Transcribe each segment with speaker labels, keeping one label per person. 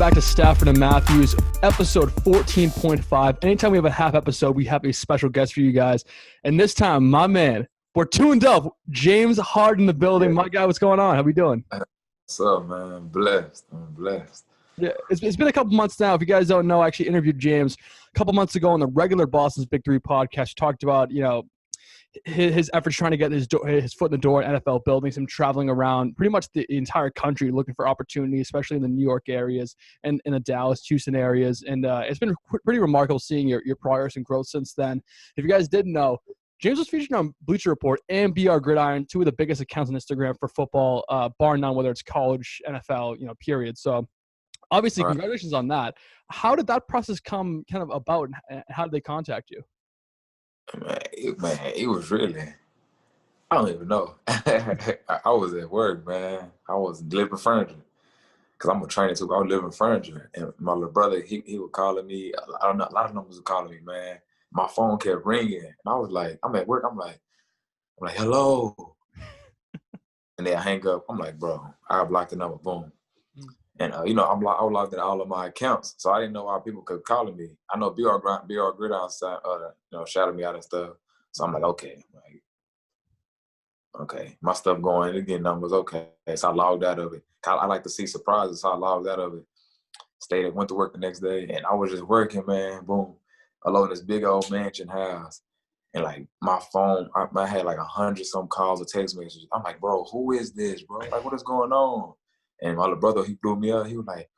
Speaker 1: back to Stafford and Matthews, episode 14.5. Anytime we have a half episode, we have a special guest for you guys. And this time, my man, we're tuned up. James Harden in the building. My guy, what's going on? How we doing?
Speaker 2: What's up, man? I'm blessed.
Speaker 1: Yeah, it's been a couple months now. If you guys don't know, I actually interviewed James a couple months ago on the regular Boston's Big Three podcast. Talked about, his efforts trying to get his foot in the door in NFL buildings, him traveling around pretty much the entire country looking for opportunity, especially in the New York areas and in the Dallas, Houston areas. And it's been pretty remarkable seeing your progress and growth since then. If you guys didn't know, James was featured on Bleacher Report and BR Gridiron, two of the biggest accounts on Instagram for football, bar none, whether it's college, NFL, period. So obviously, congratulations on that. How did that process come kind of about, and how did they contact you?
Speaker 2: Man, it was really, I don't even know. I was at work, man. I was delivering furniture because I'm a trainer too. I was delivering furniture, and my little brother, he was calling me. I don't know, a lot of numbers were calling me, man. My phone kept ringing, and I was like, I'm at work. I'm like, hello, and then I hang up. I'm like, bro, I blocked the number. Boom. And, I was logged in all of my accounts, so I didn't know why people kept calling me. I know BR Gridiron shouted me out and stuff. So I'm like, okay, my stuff going, and getting numbers, okay. So I logged out of it. I like to see surprises, so I logged out of it. Went to work the next day, and I was just working, man. Boom. Alone in this big old mansion house. And, like, my phone, I had, like, 100-some calls or text messages. I'm like, bro, who is this, bro? Like, what is going on? And my little brother, he blew me up. He was like,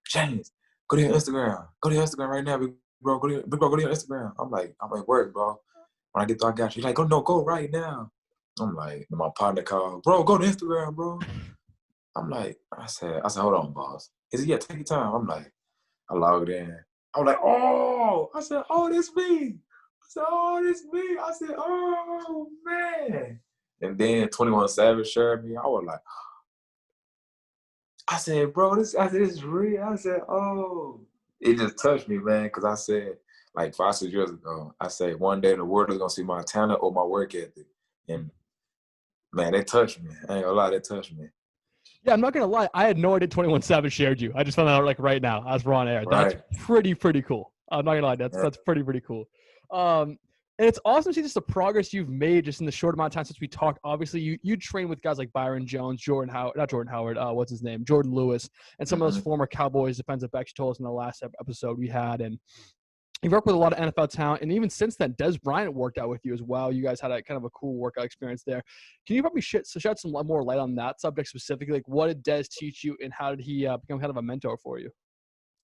Speaker 2: James, go to your Instagram. Go to your Instagram right now, big bro. Go to your Instagram. I'm at work, bro. When I get there, I got you. He's like, go right now. I'm like, my partner called, bro, go to Instagram, bro. I said, hold on, boss. He said, yeah, take your time. I'm like, I logged in. I was like, oh. I said, oh, this me. I said, oh, man. And then 21 Savage shared me. I was like, I said, bro, this is real. I said, oh. It just touched me, man, because I said, like 5, 6 years ago, I said, one day the world is going to see my talent or my work ethic. And, man, it touched me. I ain't going to lie, it touched me.
Speaker 1: Yeah, I'm not going to lie. I had no idea 21 Savage shared you. I just found out, like, right now as we're on air. That's pretty cool. I'm not going to lie. That's pretty cool. And it's awesome to see just the progress you've made just in the short amount of time since we talked. Obviously, you train with guys like Byron Jones, Jordan Lewis, and some of those former Cowboys defensive backs you told us in the last episode we had. And you worked with a lot of NFL talent. And even since then, Des Bryant worked out with you as well. You guys had a kind of a cool workout experience there. Can you probably shed some more light on that subject specifically? Like, what did Des teach you, and how did he become kind of a mentor for you?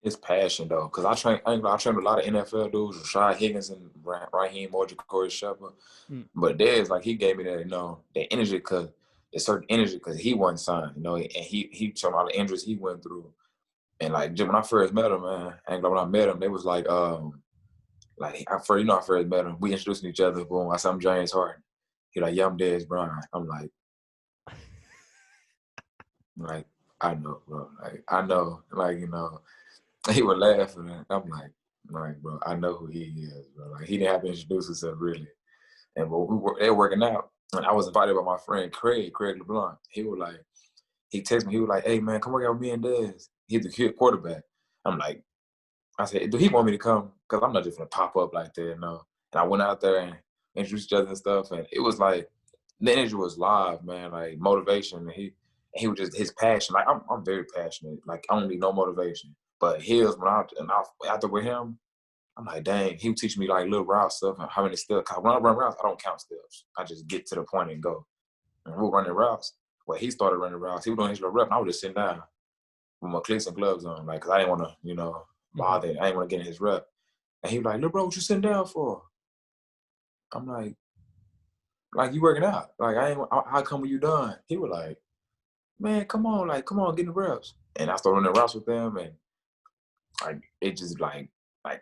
Speaker 2: It's passion, though, because I trained a lot of NFL dudes, Rashad Higgins and Raheem Mostert, Corey Shepard. But Dez, like, he gave me that, that energy, because there's certain energy because he wasn't signed, and he showed me all the injuries he went through. And, like, when I first met him, man, when I met him, they was like, I first met him, we introduced each other. Boom, I said, I'm James Harden. He like, yeah, I'm Dez Bryant. I'm like, I know, bro. Like, I know, he would laugh, and I'm like, bro, I know who he is, bro. Like, he didn't have to introduce himself, really. And they were working out, and I was invited by my friend Craig LeBlanc. He texted me, he was like, hey, man, come work out with me and Dez. He's the quarterback. I said, do he want me to come? Because I'm not just going to pop up like that, And I went out there and introduced each other and stuff, and it was like, the energy was live, man, like motivation. And he was just, his passion. Like, I'm very passionate. Like, I don't need no motivation. But his, after with him, I'm like, dang, he would teach me like little route stuff and how many steps. Cause when I run routes, I don't count steps. I just get to the point and go. And we were running routes. Well, he started running routes. He was doing his little rep, and I was just sitting down with my cleats and gloves on, like, cause I didn't want to, bother. I didn't want to get in his rep. And he was like, little bro, what you sitting down for? I'm like, you working out? Like, how come you done? He was like, man, come on, get in the reps. And I started running routes with them, and it just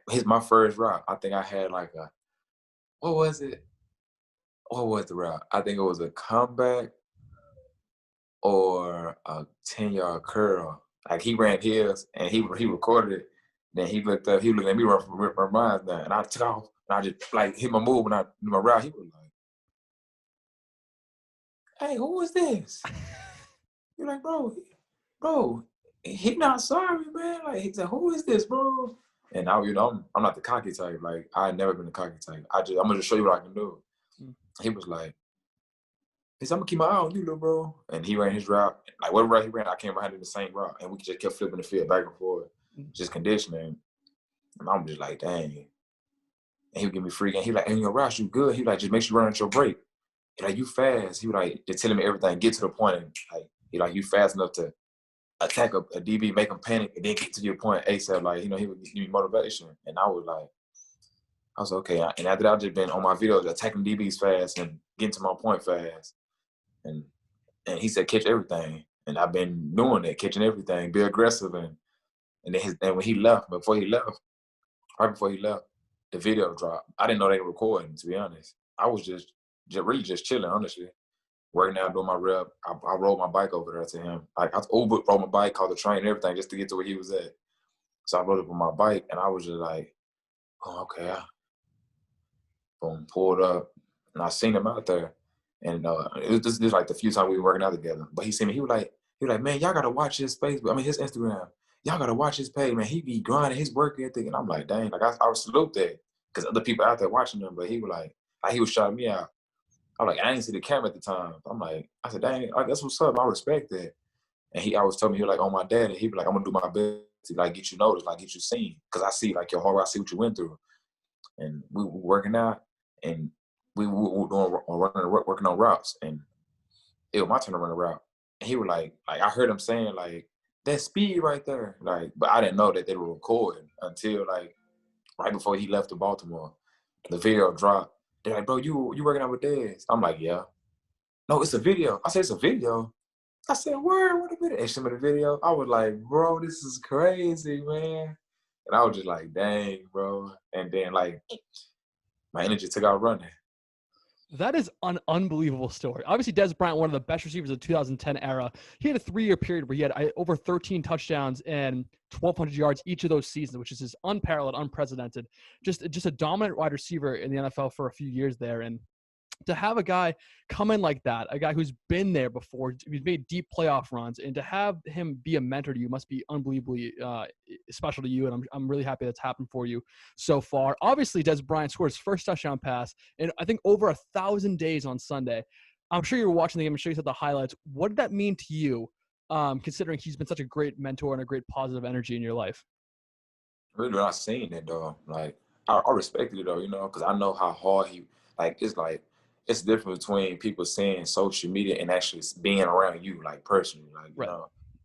Speaker 2: here's my first route. I think I had what was it? What was the route? I think it was a comeback or a 10-yard curl. Like, he ran his and he recorded it. Then he looked at me run mine down, and I took off and I just hit my move and I my route. He was like, "Hey, who is this?" You're like, bro, he not sorry, man. Like, he said, who is this, bro? And now, I'm not the cocky type. Like, I never been the cocky type. I'm gonna just show you what I can do.
Speaker 1: Mm.
Speaker 2: He was like, he said, I'm gonna keep my eye on you, little bro. And he ran his route. Like, whatever route he ran, I came behind him the same route. And we just kept flipping the field back and forth, just conditioning. And I'm just like, dang. And he would give me free game. He was like, in your route, you good. He was like, just make sure you run at your break. He like, you fast. He was like, just telling me everything, get to the point. And like, he like, you fast enough to attack a DB, make him panic, and then get to your point ASAP. Like, he would give me motivation. And I was okay. And after that, I've just been on my videos attacking DBs fast and getting to my point fast. And he said, catch everything. And I've been doing that, catching everything, be aggressive. And when he left, right before he left, the video dropped. I didn't know they were recording, to be honest. I was just really just chilling, honestly. Working out, doing my rep. I rode my bike over there to him. I rode my bike, called the train and everything just to get to where he was at. So I rode up on my bike, and I was just like, oh, okay. Boom, pulled up, and I seen him out there. And it was this like the few times we were working out together. But he seen me. He was like, man, y'all gotta watch his Facebook. I mean, his Instagram. Y'all gotta watch his page, man. He be grinding his work ethic, and I'm like, dang, like I would salute that because other people out there watching him. But he was like he was shouting me out. I was like, I didn't see the camera at the time. I said, dang, that's what's up. I respect that. And I was telling me, he was like, oh, my dad. And he was like, I'm gonna do my best to like get you noticed, like get you seen, because I see like your hard work. I see what you went through. And we were working out, and we were working on routes, and it was my turn to run a route. And he was like I heard him saying like that speed right there, like, but I didn't know that they were recording until like right before he left to Baltimore. The video dropped. They're like, bro, you working out with Dez? I'm like, yeah. No, it's a video. I said, it's a video. I said, word, what a video. And some of the video, I was like, bro, this is crazy, man. And I was just like, dang, bro. And then like my energy took out running.
Speaker 1: That is an unbelievable story. Obviously, Dez Bryant, one of the best receivers of the 2010 era. He had a 3-year period where he had over 13 touchdowns and 1,200 yards each of those seasons, which is just unparalleled, unprecedented. Just a dominant wide receiver in the NFL for a few years there. And to have a guy come in like that, a guy who's been there before, who's made deep playoff runs, and to have him be a mentor to you must be unbelievably special to you. And I'm really happy that's happened for you so far. Obviously, Dez Bryant scored his first touchdown pass in, I think, over 1,000 days on Sunday. I'm sure you were watching the game. I'm sure you saw the highlights. What did that mean to you, considering he's been such a great mentor and a great positive energy in your life?
Speaker 2: Really not seeing it though. Like I respected it though, because I know how hard it's different between people seeing social media and actually being around you, like personally, like
Speaker 1: Right.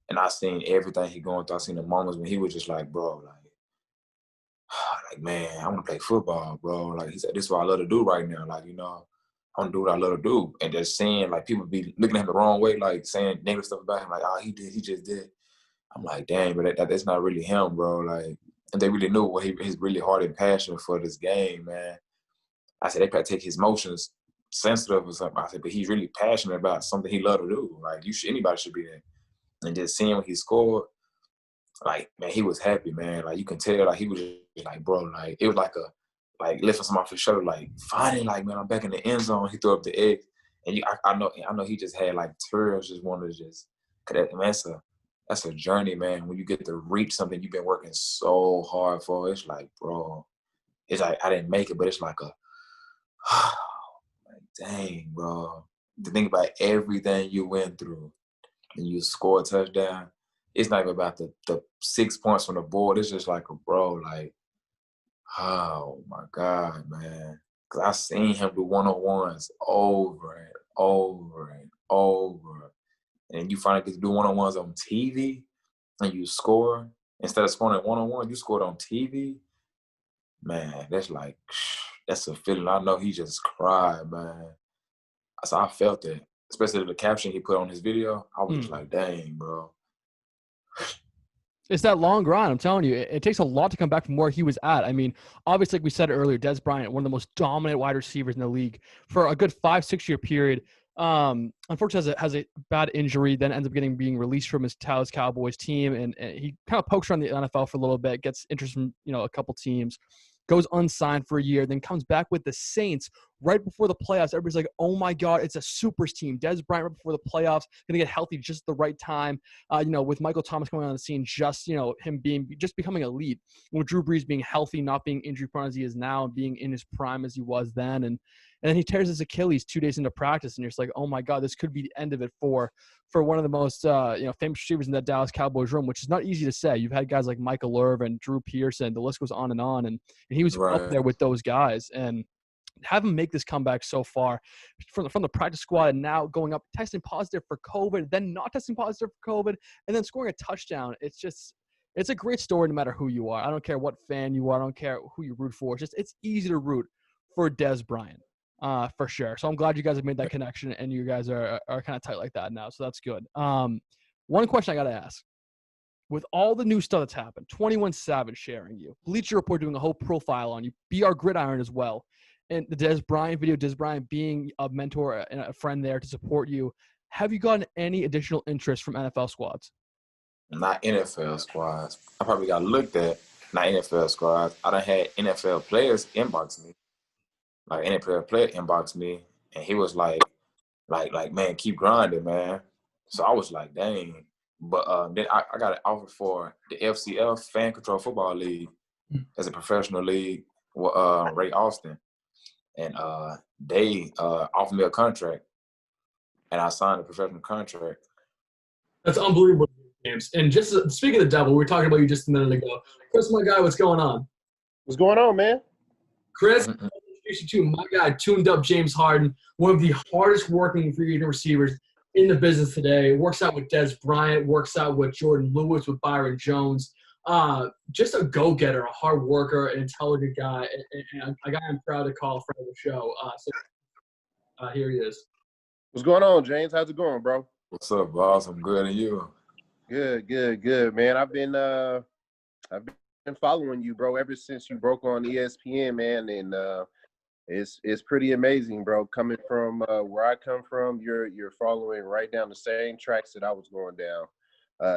Speaker 2: And I seen everything he going through. I seen the moments when he was just like, bro, like man, I want to play football, bro. Like he said, this is what I love to do right now. Like I want to do what I love to do, and just seeing like people be looking at him the wrong way, like saying negative stuff about him, like he just did. I'm like, dang, but that's not really him, bro. Like, and they really knew what his really heart and passion for this game, man. I said they probably take his emotions sensitive or something. I said, but he's really passionate about something he love to do. Like anybody should be there. And just seeing when he scored, like man, he was happy, man. Like you can tell, like he was just like, bro, like it was like lifting somebody off his shoulder, like finally, like man, I'm back in the end zone. He threw up the egg, and I know he just had like tears, just wanted to just, cause man, that's a journey, man. When you get to reach something you've been working so hard for, it's like, bro, it's like I didn't make it, but it's like like, dang, bro. To think about everything you went through and you score a touchdown, it's not even about the 6 points from the board. It's just like, bro, like, oh my God, man. Because I seen him do one-on-ones over and over and over. And you finally get to do one-on-ones on TV and you score. Instead of scoring at one-on-one, you scored on TV. Man, that's a feeling. I know he just cried, man. So I felt it. Especially the caption he put on his video. I was just like, dang, bro.
Speaker 1: It's that long grind. I'm telling you, it takes a lot to come back from where he was at. I mean, obviously, like we said earlier, Dez Bryant, one of the most dominant wide receivers in the league for a good 5-6 year period. Unfortunately, has a bad injury, then ends up being released from his Dallas Cowboys team, and he kind of pokes around the NFL for a little bit, gets interest from a couple teams, goes unsigned for a year, then comes back with the Saints, right before the playoffs, everybody's like, oh my God, it's a supers team. Des Bryant right before the playoffs, going to get healthy just at the right time. With Michael Thomas coming on the scene, him becoming elite. With Drew Brees being healthy, not being injury prone as he is now, and being in his prime as he was then. And then he tears his Achilles 2 days into practice, and you're just like, oh my God, this could be the end of it for one of the most famous receivers in that Dallas Cowboys room, which is not easy to say. You've had guys like Michael Irv and Drew Pearson. The list goes on, and he was up there with those guys. And have him make this comeback so far from the practice squad, and now going up testing positive for COVID, then not testing positive for COVID, and then scoring a touchdown. It's a great story no matter who you are. I don't care what fan you are. I don't care who you root for. It's easy to root for Des Bryant. For sure. So I'm glad you guys have made that connection, and you guys are kind of tight like that now. So that's good. One question I got to ask. With all the new stuff that's happened, 21 Savage sharing you, Bleacher Report doing a whole profile on you, BR Gridiron as well, and the Des Bryant video, Des Bryant being a mentor and a friend there to support you, have you gotten any additional interest from NFL squads?
Speaker 2: Not NFL squads. I probably got looked at. Not NFL squads. I done had NFL players inbox me. Like NFL player inboxed me, and he was like, man, keep grinding, man. So I was like, dang. But then I got an offer for the FCF, Fan Control Football League, as a professional league with Ray Austin, and they offered me a contract, and I signed a professional contract.
Speaker 1: That's unbelievable, James. And just speaking of the devil, we were talking about you just a minute ago. Chris, my guy, what's going on?
Speaker 3: What's going on, man?
Speaker 1: Chris, introduce you to my guy, tuned up James Harden, one of the hardest working free agent receivers in the business today. Works out with Des Bryant, works out with Jordan Lewis, with Byron Jones. Just a go-getter, a hard worker, an intelligent guy, and a guy I'm proud to call a friend of the show. Here he is.
Speaker 3: What's going on, James? How's it going, bro?
Speaker 2: What's up, boss? I'm good, and you?
Speaker 3: Good, man. I've been following you, bro, ever since you broke on ESPN, man, and it's pretty amazing, bro. Coming from where I come from, you're following right down the same tracks that I was going down,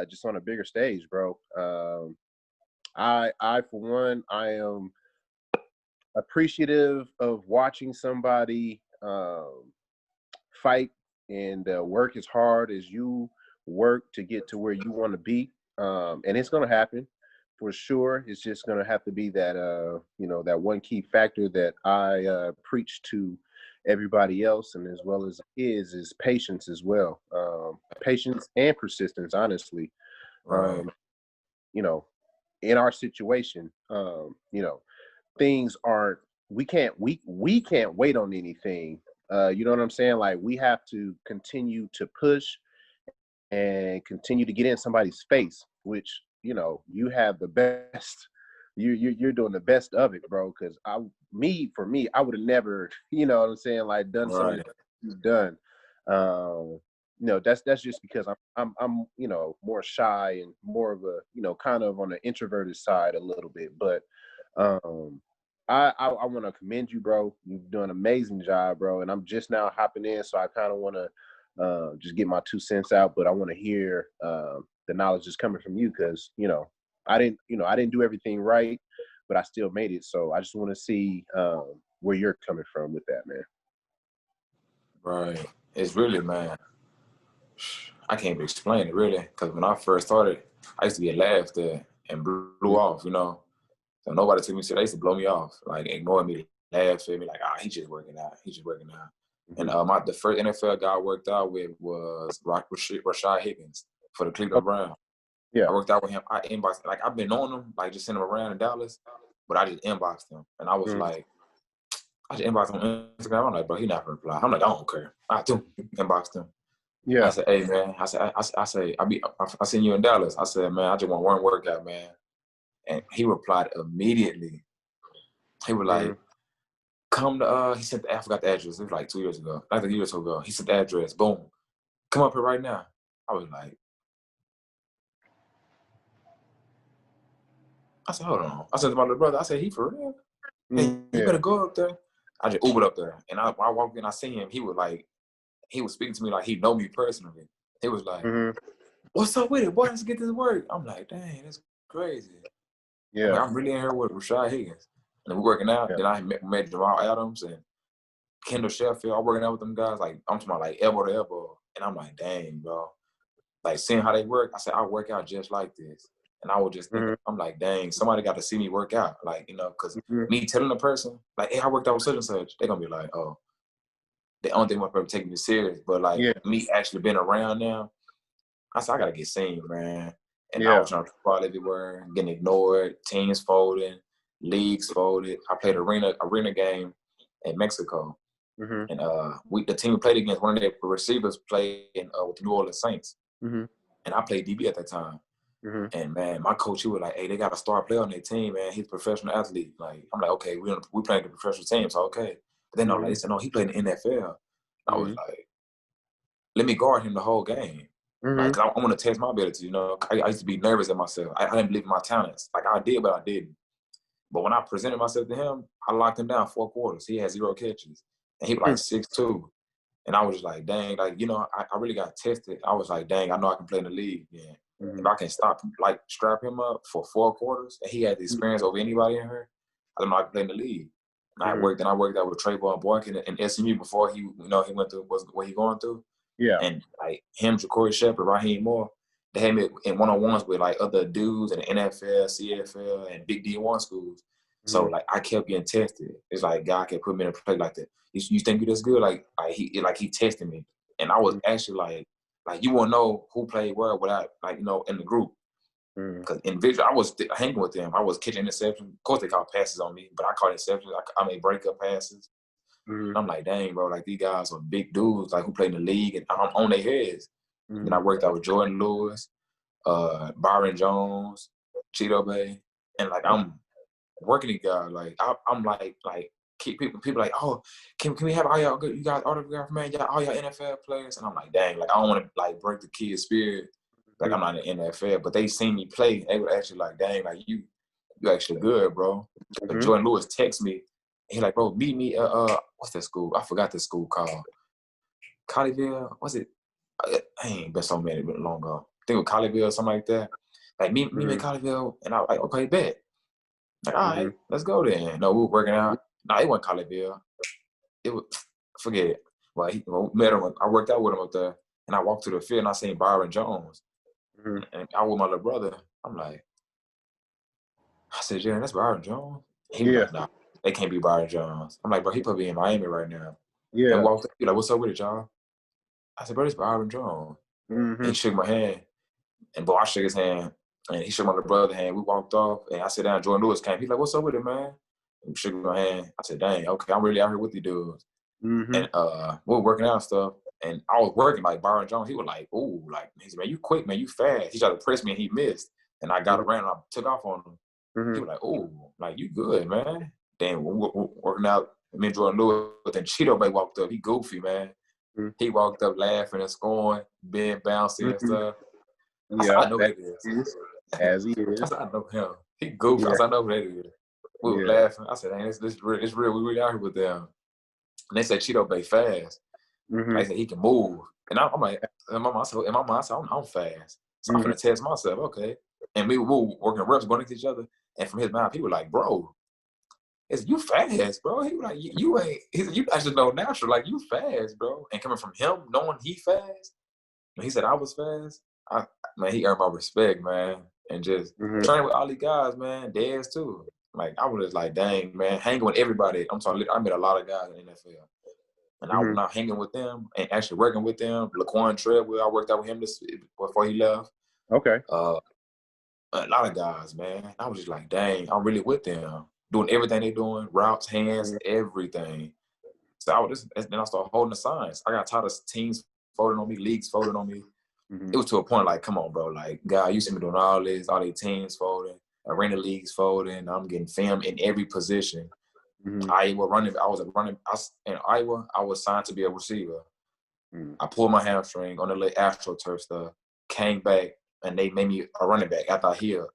Speaker 3: just on a bigger stage, bro. I for one, I am appreciative of watching somebody fight and work as hard as you work to get to where you want to be, and it's gonna happen. For sure, it's just going to have to be that, that one key factor that I preach to everybody else, and as well as is patience as well. Patience and persistence, honestly.
Speaker 2: Right.
Speaker 3: In our situation, things aren't. We can't wait on anything. You know what I'm saying? Like, we have to continue to push and continue to get in somebody's face, which, you have the best. You're doing the best of it, bro. Because for me, I would have never, what I'm saying, like, done something you've done. That's just because I'm more shy and more of a kind of on the introverted side a little bit. But I want to commend you, bro. You've done an amazing job, bro. And I'm just now hopping in, so I kind of want to just get my 2 cents out. But I want to hear the knowledge is coming from you, because I didn't do everything right, but I still made it. So I just want to see where you're coming from with that, man.
Speaker 2: Right. It's really, man, I can't even explain it, really, because when I first started, I used to get laughed at and blew off, So nobody took me serious. They used to blow me off, like, ignore me, laugh at me, like, he's just working out. And the first NFL guy I worked out with was Rashad Higgins for the Cleveland Browns.
Speaker 3: Yeah.
Speaker 2: I worked out with him. I inboxed, like, I've been on him, like, just sending him around in Dallas, but I just inboxed him. And I was like, I just inboxed him on Instagram. I'm like, bro, he not gonna reply. I'm like, I don't care. I do inboxed him.
Speaker 3: Yeah.
Speaker 2: I said, hey, man. I seen you in Dallas. I said, man, I just want one workout, man. And he replied immediately. He was like, come to, he sent I forgot the address. It was like 2 years ago. Like a year or so ago. He sent the address. Boom. Come up here right now. I was like, I said, hold on. I said to my little brother, I said, he for real? Hey, you better go up there. I just Ubered up there. And I walked in, I seen him. He was speaking to me like he know me personally. He was like, what's up with it? Boy, let's get this work. I'm like, dang, that's crazy.
Speaker 3: Yeah.
Speaker 2: I'm really in here with Rashad Higgins. And we're working out. Then I met Jamal Adams, and Kendall Sheffield, I'm working out with them guys. Like, I'm talking about like elbow to elbow. And I'm like, dang, bro. Like, seeing how they work, I said, I work out just like this. And I would just think, I'm like, dang, somebody got to see me work out. Like, you know, because me telling a person, like, hey, I worked out with such and such, they're going to be like, oh, they don't think my person taking me serious. But, like, me actually being around them, I said, I got to get seen, man. And I was trying to fall everywhere, getting ignored, teams folding, leagues folded. I played arena game in Mexico. And the team we played against, one of their receivers played with the New Orleans Saints. And I played DB at that time. And, man, my coach, he was like, hey, they got a star player on their team, man. He's a professional athlete. Like, I'm like, okay, we playing the professional team, so okay. But then they said, no, he played in the NFL. I was like, let me guard him the whole game. Like, 'cause I want to test my ability, you know. I used to be nervous at myself. I didn't believe in my talents. Like, I did, but I didn't. But when I presented myself to him, I locked him down 4 quarters. He had 0 catches. And he was like 6'2". And I was just like, dang, like, you know, I really got tested. I was like, dang, I know I can play in the league. Yeah. If I can strap him up for 4 quarters, and he had the experience over anybody in here, I know I can play in the league. And I worked out with Trayvon Boykin in SMU before he went through what he going through. Yeah. And like him, Ja'Cory Shepherd, Raheem Moore, they had me in one-on-ones with like other dudes in the NFL, CFL, and big D1 schools. So like I kept getting tested. It's like God can put me in a place like that. You think you're this good? Like he tested me, and I was actually like you won't know who played where without like in the group. Because individual, I was hanging with them. I was catching interceptions. Of course, they called passes on me, but I caught interceptions. I made breakup passes. I'm like, dang, bro, like these guys are big dudes, like who play in the league, and I'm on their heads. And I worked out with Jordan Lewis, Byron Jones, Cheeto Bay, and like I'm working these guys. Like I'm like keep people like, oh, can we have all y'all good? You guys autograph, man? All y'all NFL players, and I'm like, dang, like I don't want to like break the kid's spirit. Like I'm not in the NFL, but they seen me play. They were actually like, dang, like you actually good, bro. But Jordan Lewis texted me. He like, bro, meet me. What's that school? I forgot the school called. Colleyville. What's it? I ain't been so many long ago. I think it was Colleyville or something like that. Like meet me in Colleyville, and I was like, okay, bet. Like, all right, let's go then. No, we were working out. No, it wasn't Colleyville. It was forget it. Well, he met him. I worked out with him up there, and I walked to the field and I seen Byron Jones, and I with my little brother. I'm like, I said, yeah, that's Byron Jones. He was like, nah, they can't be Byron Jones. I'm like, bro, he probably in Miami right now. Yeah. And walked up, he like, what's up with it, y'all? I said, bro, it's Byron Jones. And he shook my hand. And boy, I shook his hand. And he shook my little brother's hand. We walked off. And I sat down. Jordan Lewis came. He's like, what's up with it, man? And he shook my hand. I said, dang, okay, I'm really out here with you dudes. And we were working out and stuff. And I was working like Byron Jones. He was like, ooh, like, he said, man, you quick, man, you fast. He tried to press me and he missed. And I got around and I took off on him. He was like, ooh, like, you good, man. Then we were working out. Me and Jordan Lewis, then Cheeto Bay walked up. He goofy, man. He walked up laughing and scoring, being bouncy and stuff. I said, I know who that is.
Speaker 3: As he is.
Speaker 2: I said, I know him. He goofy. I said, I know who that is. We were laughing. I said, dang, it's real. It's real. We really out here with them. And they said Cheeto Bay fast. They said he can move. And I'm like, in my mind, I said, I'm fast. So I'm going to test myself. Okay. And we were working reps, going against each other. And from his mouth, he was like, bro, you fast, bro. He was like, you ain't, he said, you actually know natural. Like, you fast, bro. And coming from him, knowing he fast, when he said I was fast, man, he earned my respect, man. And just training with all these guys, man, Dez too. Like, I was just like, dang, man, hanging with everybody. I'm talking, I met a lot of guys in the NFL. And I was not hanging with them and actually working with them. Laquan Treadwell, I worked out with him before he left. Okay. A lot of guys, man. I was just like, dang, I'm really with them. Doing everything they're doing, routes, hands, everything. So then I started holding the signs. I got tired of teams folding on me, leagues folding on me. It was to a point like, come on, bro. Like, God, you see me doing all this, all these teams folding, arena leagues folding. I'm getting film in every position. Iowa running. In Iowa, I was signed to be a receiver. I pulled my hamstring on the little AstroTurf stuff, came back, and they made me a running back after I healed.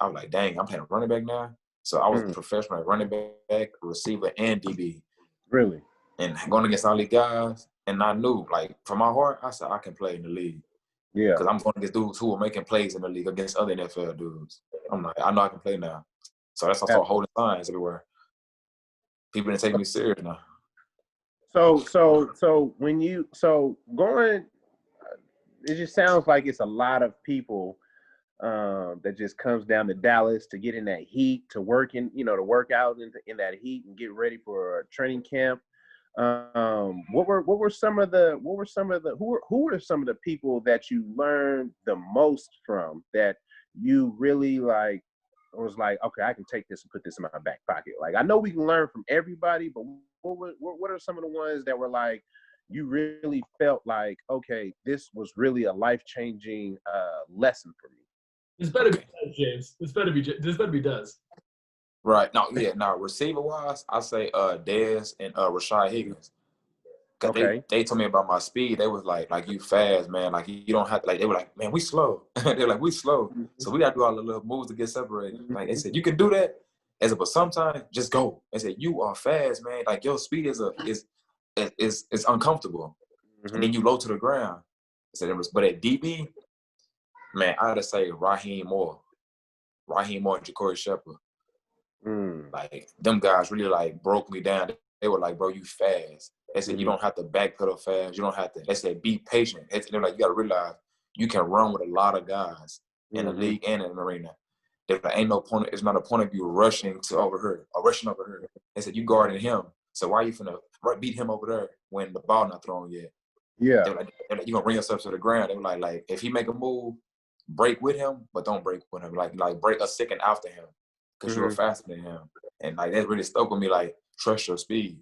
Speaker 2: I was like, dang, I'm playing a running back now? So I was a professional running back, receiver, and DB. Really? And going against all these guys, and I knew, like, from my heart, I said, I can play in the league. Yeah. Because I'm going against dudes who are making plays in the league against other NFL dudes. I'm like, I know I can play now. So that's why I started holding signs everywhere. People didn't take me serious now.
Speaker 3: So when you going, it just sounds like it's a lot of people that just comes down to Dallas to get in that heat, to work in, to work out in that heat and get ready for a training camp. Who were some of the people that you learned the most from, that you really like was like, okay, I can take this and put this in my back pocket? Like, I know we can learn from everybody, but what are some of the ones that were like, you really felt like, okay, this was really a life-changing lesson for me?
Speaker 1: This better be Dez, James. This better be Dez.
Speaker 2: Right. No, yeah, no, receiver wise, I say Dez and Rashad Higgins. Cause
Speaker 3: Okay.
Speaker 2: they told me about my speed. They was like you fast, man. Like you don't have to, like, they were like, man, we slow. They're like, we slow. So we gotta do all the little moves to get separated. Like they said, you can do that. I said, but sometimes just go. They said, you are fast, man. Like your speed is uncomfortable. And then you low to the ground. I said, but at DB, man, I gotta say Raheem Moore and Ja'Cory Shepherd. Like them guys really like broke me down. They were like, bro, you fast. They said you don't have to backpedal fast. You don't have to. They said be patient. They're like, you got to realize you can run with a lot of guys in the league and in the arena. They're like, ain't no point. It's not a point of you rushing to over here or rushing over here. They said you guarding him. So why are you finna beat him over there when the ball not thrown yet?
Speaker 3: Yeah.
Speaker 2: They're like, you gonna bring yourself to the ground. They were like if he make a move, break with him, but don't break with him. Like break a second after him because you're faster than him. And like that really stuck with me. Like, trust your speed.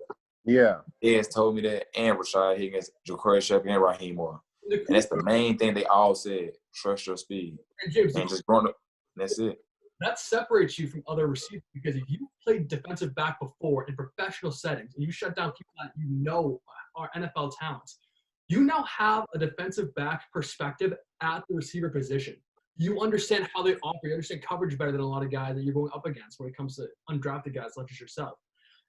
Speaker 3: Yeah.
Speaker 2: Eds told me that, and Rashad Higgins, Ja'Cory Shepherd, and Raheem Moore. And that's the main thing they all said: trust your speed.
Speaker 1: And James,
Speaker 2: and just growing up. That's it.
Speaker 1: That separates you from other receivers, because if you played defensive back before in professional settings and you shut down people that you know are NFL talents, you now have a defensive back perspective at the receiver position. You understand how they operate. You understand coverage better than a lot of guys that you're going up against when it comes to undrafted guys such as yourself.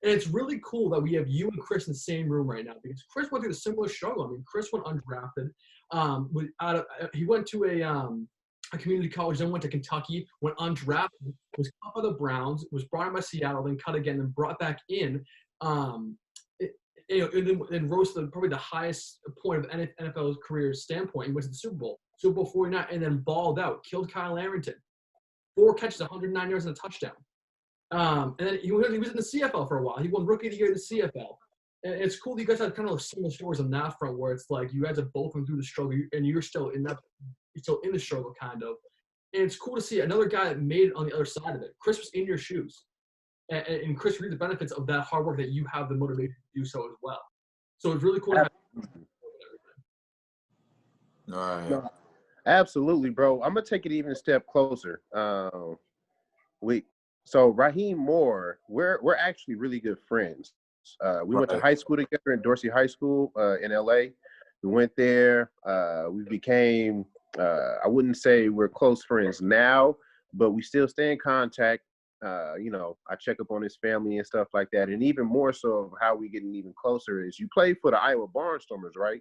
Speaker 1: And it's really cool that we have you and Chris in the same room right now, because Chris went through the similar struggle. I mean, Chris went undrafted. He went to a community college, then went to Kentucky, went undrafted, was cut by the Browns, was brought in by Seattle, then cut again, then brought back in. And rose to probably the highest point of NFL's career standpoint, and went to the Super Bowl 49, and then balled out, killed Kyle Arrington. 4 catches, 109 yards, and a touchdown. And then he was in the CFL for a while. He won Rookie of the Year in the CFL. And it's cool that you guys have kind of similar stories on that front, where it's like you guys have both went through the struggle, and you're still in the struggle, kind of. And it's cool to see another guy that made it on the other side of it. Chris was in your shoes. And Chris reaped the benefits of that hard work that you have the motivation to do so as well. So it's really cool to have
Speaker 2: All right.
Speaker 3: No, absolutely, bro. I'm gonna take it even a step closer. So Raheem Moore, we're actually really good friends. We went to high school together in Dorsey High School in LA. We went there. We became, I wouldn't say we're close friends now, but we still stay in contact. I check up on his family and stuff like that. And even more so of how we getting even closer is you play for the Iowa Barnstormers, right?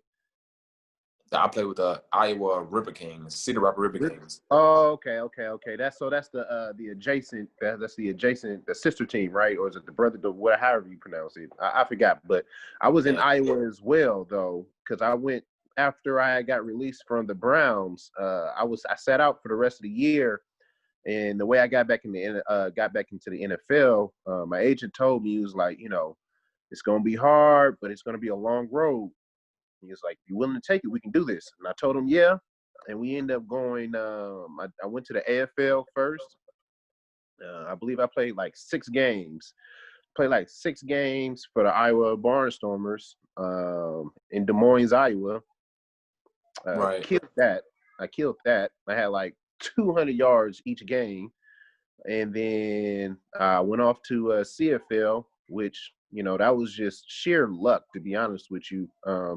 Speaker 2: I play with the Iowa River Kings, Cedar Rapids River Kings.
Speaker 3: Oh, okay. That's the adjacent. That's the sister team, right? Or is it the brother? However you pronounce it, I forgot. But I was in Iowa as well, though, because I went after I got released from the Browns. I sat out for the rest of the year, and the way I got back into the NFL, my agent told me, he was like, it's gonna be hard, but it's gonna be a long road. He was like, "You willing to take it? We can do this." And I told him, "Yeah." And we ended up going. I went to the AFL first. I believe I played like 6 games. Played like 6 games for the Iowa Barnstormers in Des Moines, Iowa. Killed that. I killed that. I had like 200 yards each game, and then I went off to CFL, which. That was just sheer luck, to be honest with you.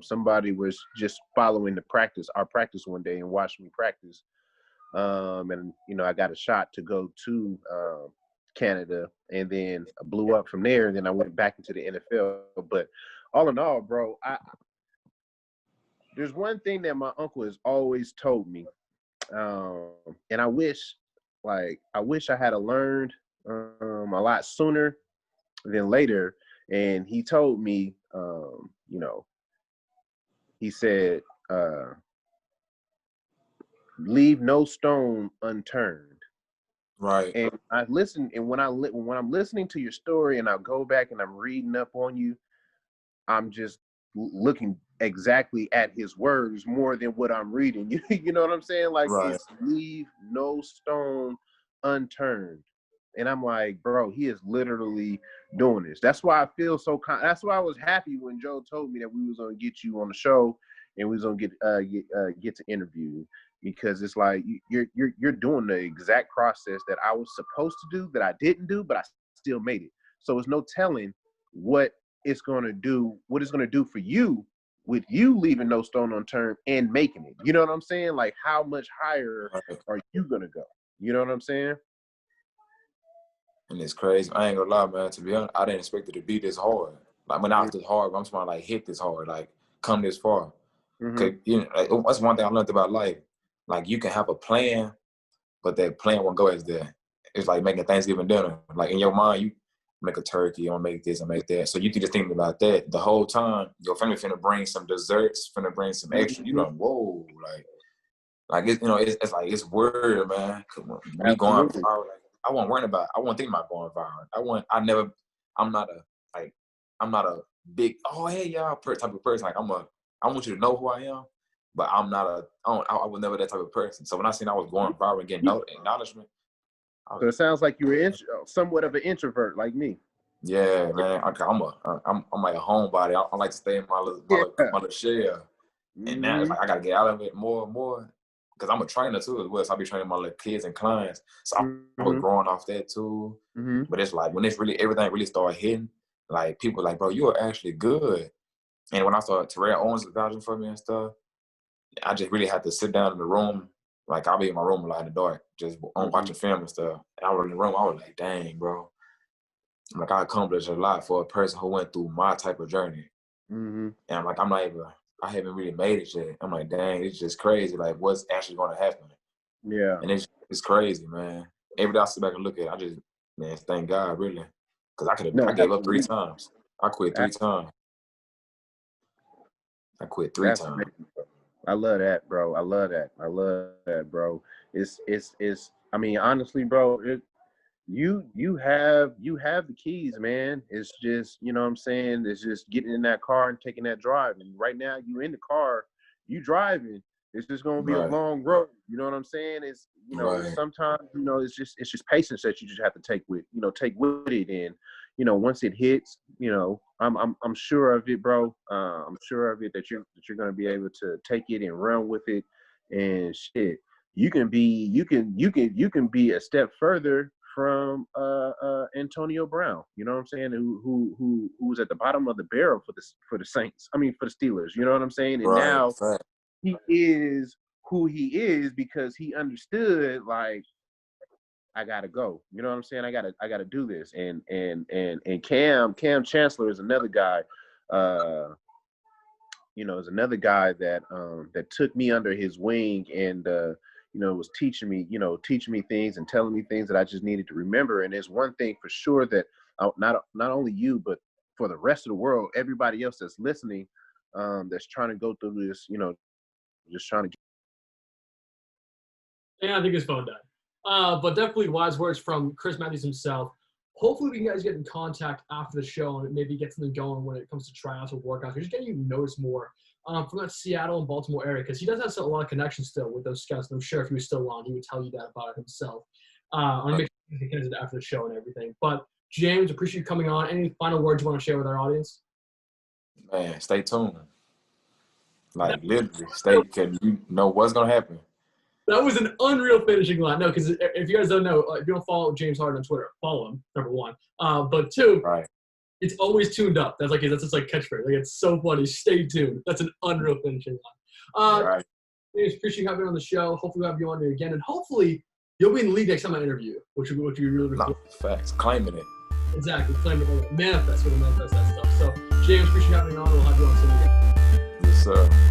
Speaker 3: Somebody was just following our practice one day and watched me practice. And I got a shot to go to Canada, and then I blew up from there. And then I went back into the NFL. But all in all, bro, there's one thing that my uncle has always told me. And I wish I had learned a lot sooner than later. And he told me he said, leave no stone unturned.
Speaker 2: Right.
Speaker 3: And I listen, and when I'm listening to your story and I go back and I'm reading up on you, I'm just looking exactly at his words more than what I'm reading. You know what I'm saying? Like,
Speaker 2: Right.
Speaker 3: it's leave no stone unturned. And I'm like, bro, he is literally doing this. That's why I feel so. That's why I was happy when Joe told me that we was gonna get you on the show and we was gonna get to interview you, because it's like you're doing the exact process that I was supposed to do, that I didn't do, but I still made it. So it's no telling what it's gonna do for you, with you leaving no stone unturned and making it. You know what I'm saying? Like, how much higher are you gonna go? You know what I'm saying?
Speaker 2: And it's crazy. I ain't gonna lie, man. To be honest, I didn't expect it to be this hard. Like, when I was this hard, I'm trying to like hit this hard, like come this far. Cause like, that's one thing I learned about life. Like, you can have a plan, but that plan won't go as there. It's like making Thanksgiving dinner. Like, in your mind, you make a turkey, you want to make this and make that. So you keep just thinking about that the whole time. Your family finna bring some desserts, finna bring some extra. You know, whoa, like it's, it's like, it's weird, man. Me going viral, like, I wasn't thinking about going viral. I'm not a big, oh, hey, y'all, type of person. Like, I want you to know who I am, but I was never that type of person. So when I seen I was going viral and getting acknowledgement.
Speaker 3: So it sounds like you were somewhat of an introvert like me.
Speaker 2: Yeah, man. I'm like a homebody. I like to stay in my little shell. And now it's like I gotta get out of it more and more, because I'm a trainer too as well. So I be training my little kids and clients. So I'm growing off that too. But it's like, when everything really started hitting, like, people like, bro, you are actually good. And when I started, Terrell Owens was vouching for me and stuff, I just really had to sit down in the room. Like, I'll be in my room a lot in the dark, just watching film and stuff. And I was in the room, I was like, dang, bro. Like, I accomplished a lot for a person who went through my type of journey. And I'm like, I haven't really made it yet. I'm like, dang, it's just crazy. Like, what's actually going to happen?
Speaker 3: Yeah.
Speaker 2: And it's crazy, man. Every day I sit back and look at it, man, thank God, really. Because I gave up 3 times. I quit 3 times. I quit 3 times.
Speaker 3: Amazing. I love that, bro. I love that, bro. It's I mean, honestly, bro, you have the keys, man. It's just, you know what I'm saying? It's just getting in that car and taking that drive. And right now, you in the car, you driving. It's just gonna be a long road. You know what I'm saying? It's, sometimes, it's just patience that you just have to take with it. And, once it hits, I'm sure of it, bro. I'm sure of it that you're gonna be able to take it and run with it. And shit, you can be a step further from Antonio Brown, you know what I'm saying, who was at the bottom of the barrel for the Saints. I mean, for the Steelers, you know what I'm saying? And now he is who he is because he understood, like, I gotta go. You know what I'm saying? I gotta do this. And Cam Chancellor is another guy, is another guy that took me under his wing and was teaching me things and telling me things that I just needed to remember. And there's one thing for sure that not only you, but for the rest of the world, everybody else that's listening, that's trying to go through this, just trying to get.
Speaker 1: Yeah, I think his phone died. But definitely wise words from Chris Matthews himself. Hopefully we can guys get in contact after the show and maybe get something going when it comes to tryouts or workouts. We're just getting you noticed more from that Seattle and Baltimore area, because he does have a lot of connections still with those scouts. And I'm sure if he was still on, he would tell you that about it himself. I'm going to make sure he gets it after the show and everything. But James, appreciate you coming on. Any final words you want to share with our audience?
Speaker 2: Man, stay tuned. Like, literally, stay, because you know what's going to happen.
Speaker 1: That was an unreal finishing line. No, because if you guys don't know, if you don't follow James Harden on Twitter, follow him, number one. But 2, it's always tuned up. That's just like catchphrase. Like, it's so funny. Stay tuned. That's an unreal finishing line. James, appreciate you having me on the show. Hopefully we'll have you on here again. And hopefully you'll be in the league next time I interview you, which would be really cool.
Speaker 2: Facts. Claiming it.
Speaker 1: Exactly. Claiming it. Manifest. We're going to manifest that stuff. So, James, appreciate you having me on. We'll have you on soon again.
Speaker 2: Yes, sir.